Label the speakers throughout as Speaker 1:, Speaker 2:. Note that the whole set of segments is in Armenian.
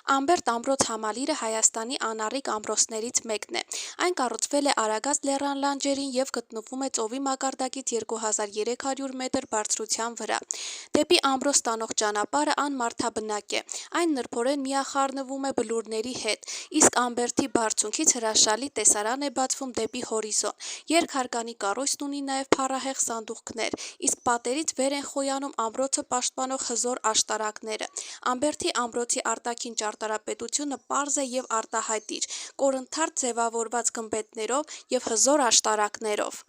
Speaker 1: Ամբերտ ամրոց համալիրը Հայաստանի անառիկ ամրոցներից մեկն է։ Այն կառուցվել է Արագած լեռան լանջերին և գտնվում է ծովի մակարդակից 2300 մետր բարձրության վրա։ Դեպի ամրոց տանող ճանապարհը անմարդաբնակ է։ Այն նրբորեն միախառնվում է բլուրների հետ, իսկ ամբերդի բարձունքից հրաշալի տեսարան է բացվում դեպի հորիզոն։ Երկհարկանի կառույցն ունի նաև փառահեղ սանդուղքներ, իսկ պատերից վեր են խոյանում ամրոցը պաշտպանող հզոր աշտարակները։ Ամբերդի ամրոցի արտաքին ճարտարապետությունը պարզ է և արտահայտիչ, կորընթարթ ձևավորված գմբեթներով և հզոր աշտարակներով։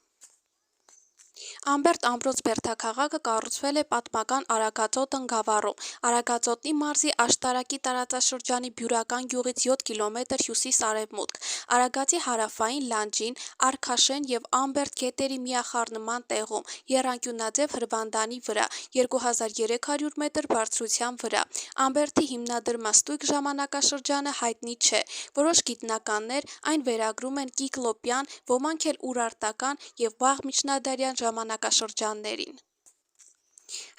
Speaker 1: Ամբերդ ամրոց բերդաքաղաքը կառուցվել է պատմական Արագածոտ գավառում, Արագածոտնի մարզի Աշտարակի տարածաշրջանի Բյուրական գյուղից 7 կիլոմետր հյուսիս-արևմուտք, Արագածի հարավային լանջին, Արքաշեն և Ամբերդ գետերի միախառնման տեղում, եռանկյունաձև հրվանդանի վրա, 2300 մետր բարձրության վրա։ Ամբերդի հիմնադրամաստույգ ժամանակաշրջանը հայտնի չէ, որոշ գիտնականներ այն վերագրում են կիկլոպյան, ոմանք էլ ուրարտական և վաղ միջնադարյան ժամանակաշրջաններին։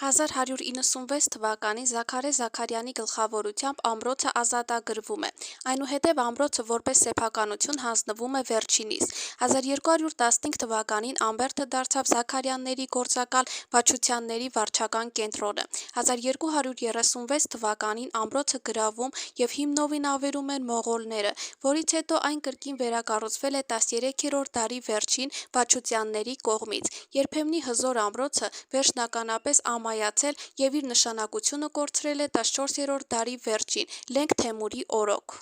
Speaker 1: 1196 թվականին Զաքարե Զաքարյանի գլխավորությամբ ամրոցը ազատագրվում է, այնուհետև ամրոցը որպես սեփականություն հանձնվում է վերջինիս։ 1215 թվականին Ամբերդը դարձավ Զաքարյանների գործակալ վաչությունների վարչական կենտրոնը։ 1236 թվականին ամրոցը գրավում և հիմնովին ավերում են մողոլները, որից հետո այն կրկին վերակառուցվել է 13-րդ դարի վերջին վաչությունների կողմից։ Երբեմնի հզոր ամրոցը վերջնականապես ամայացել և իր նշանակությունը կորցրել է 14-րդ դարի վերջին Լենգ Թեմուրի օրոք։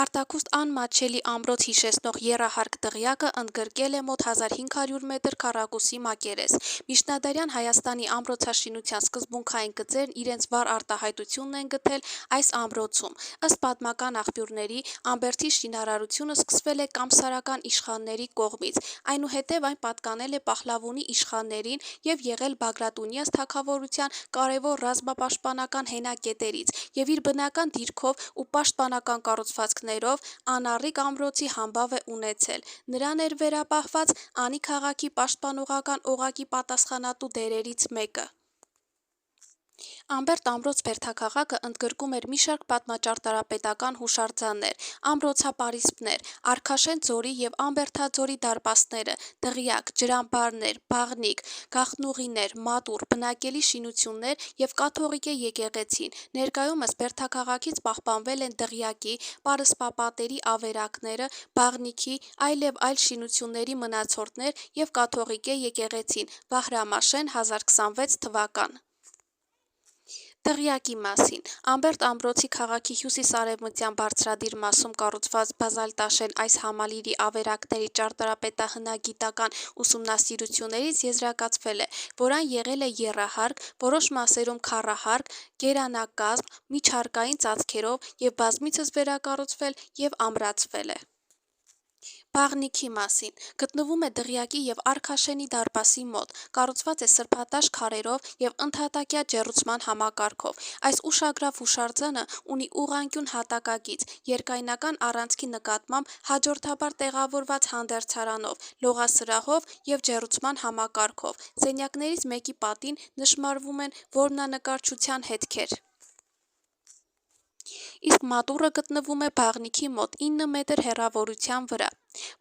Speaker 1: Արտաքուստ անմատչելի ամրոց հիշեցնող եռահարկ դղյակը ընդգրկել է մոտ 1500 մետր քառակուսի մակերես։ Միջնադարյան Հայաստանի ամրոցաշինության սկզբունքային գծերն իրենց վառ արտահայտությունն են գտել այս ամրոցում։ Ըստ պատմական աղբյուրների, Ամբերդի շինարարությունը սկսվել է կամսարական իշխանների կողմից, այնուհետև այն պատկանել է Պահլավոնի իշխաններին և եղել Բագրատունյաց թագավորության կարևոր ռազմապաշտպանական հենակետերից և իր բնական դիրքով ու պաշտպանական կառուցվածքներով անառիկ ամրոցի համբավ է ունեցել։ Նրան էր վերապահված Անի քաղաքի պաշտպանողական օղակի պատասխանատու դերերից մեկը։ Ամբերդ ամրոց բերդաքաղաքը ընդգրկում էր մի շարք պատմաճարտարապետական հուշարձաններ, ամրոցապարիսպներ, Արքաշեն ձորի և Ամբերդաձորի դարպասները, դղյակ, ջրամբարներ, բաղնիք, գաղտնուղիներ, մատուռ, բնակելի շինություններ և կաթողիկե եկեղեցին։ Ներկայումս բերդաքաղաքից պահպանվել են դղյակի, պարսպապատերի ավերակները, բաղնիքի, այլև այլ շինությունների մնացորդներ և կաթողիկե եկեղեցին, Վահրամաշեն 1026 թվական։ Դղյակի մասին։ Ամբերդ ամրոցի քաղաքի հյուսիս-արևմտյան բարձրադիր մասում կառուցված բազալտաշեն այս համալիրի ավերակների ճարտարապետահնագիտական ուսումնասիրություններից եզրակացվել է, որ այն եղել է եռահարկ, որոշ մասերում քառահարկ, կերանակազմ, միջհարկային ծածկերով և բազմիցս վերակառուցվել և ամրացվել է։ Բաղնիքի մասին։ Գտնվում է Դղյակի և Արքաշենի դարպասի մոտ, կառուցված է սրբատաշ քարերով և ընդհատակյա ջեռուցման համակարգով։ Այս ուշագրավ հուշարձանը ունի ուղղանկյուն հատակագիծ, երկայնական առանցքի նկատմամբ հաջորդաբար տեղավորված հանդերձարանով, լողասրահով և ջեռուցման համակարգով։ Սենյակներից մեկի պատին նշմարվում են որմնանկարչության հետքեր։ Իսկ մատուռը գտնվում է բաղնիքի մոտ 9 մետր հեռավորության վրա։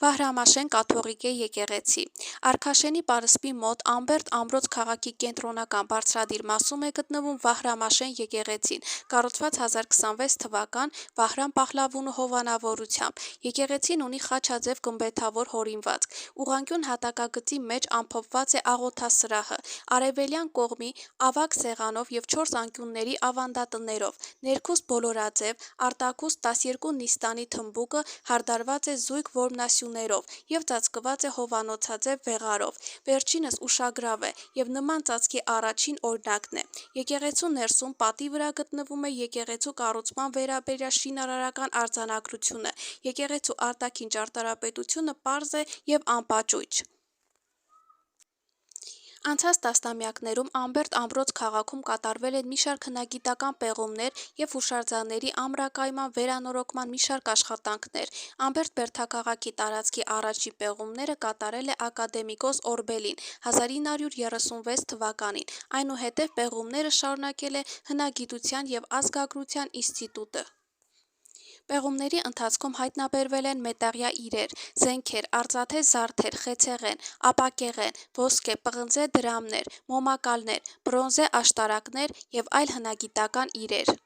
Speaker 1: Վահրամաշեն կաթողիկե եկեղեցի։ Արքաշենի պարսպի մոտ Ամբերդ ամրոց քաղաքի կենտրոնական բարձրադիր մասում է գտնվում Վահրամաշեն եկեղեցին, կառուցված 1026 թվական Վահրամ Պահլավոնու հովանավորությամբ։ Եկեղեցին ունի խաչաձև գմբեթավոր հորինվածք։ Ուղղանկյուն հատակագծի մեջ ամփոփված է աղոթասրահը, արևելյան կողմի ավագ սեղանով և 4 անկյունների ավանդատներով, ներքուստ բոլորաձև, արտաքուստ 12 նիստանի թմբուկը հարդարված է զույգ որմնասյուներով և ծածկված է հովանոցաձև վեղարով։ Վերջինս ուշագրավ է և նման ծածկի առաջին օրինակն է։ Եկեղեցու ներսում պատի վրա գտնվում է եկեղեցու կառուցման վերաբերյալ շինարարական արձանագրությունը։ Եկեղեցու արտաքին ճարտարապետությունը պարզ է և անպաճույճ։ Անցած տասնամյակներում Ամբերտ ամրոց քաղաքում կատարվել են մի շարք հնագիտական պեղումներ և հուշարձանների ամրակայման վերանորոգման մի շարք աշխատանքներ։ Ամբերտ բերդաքաղաքի տարածքի առաջին պեղումները կատարել է ակադեմիկոս Օրբելին 1936 թվականին, այնուհետև պեղումները շարունակել է Հնագիտության և ազգագրության ինստիտուտը։ Պեղումների ընթացքում հայտնաբերվել են մետաղյա իրեր, զենքեր, արծաթե զարդեր, խեցեղեն, ապակեղեն, ոսկե, պղնձե դրամներ, մոմակալներ, բրոնզե աշտարակներ և այլ հնագիտական իրեր։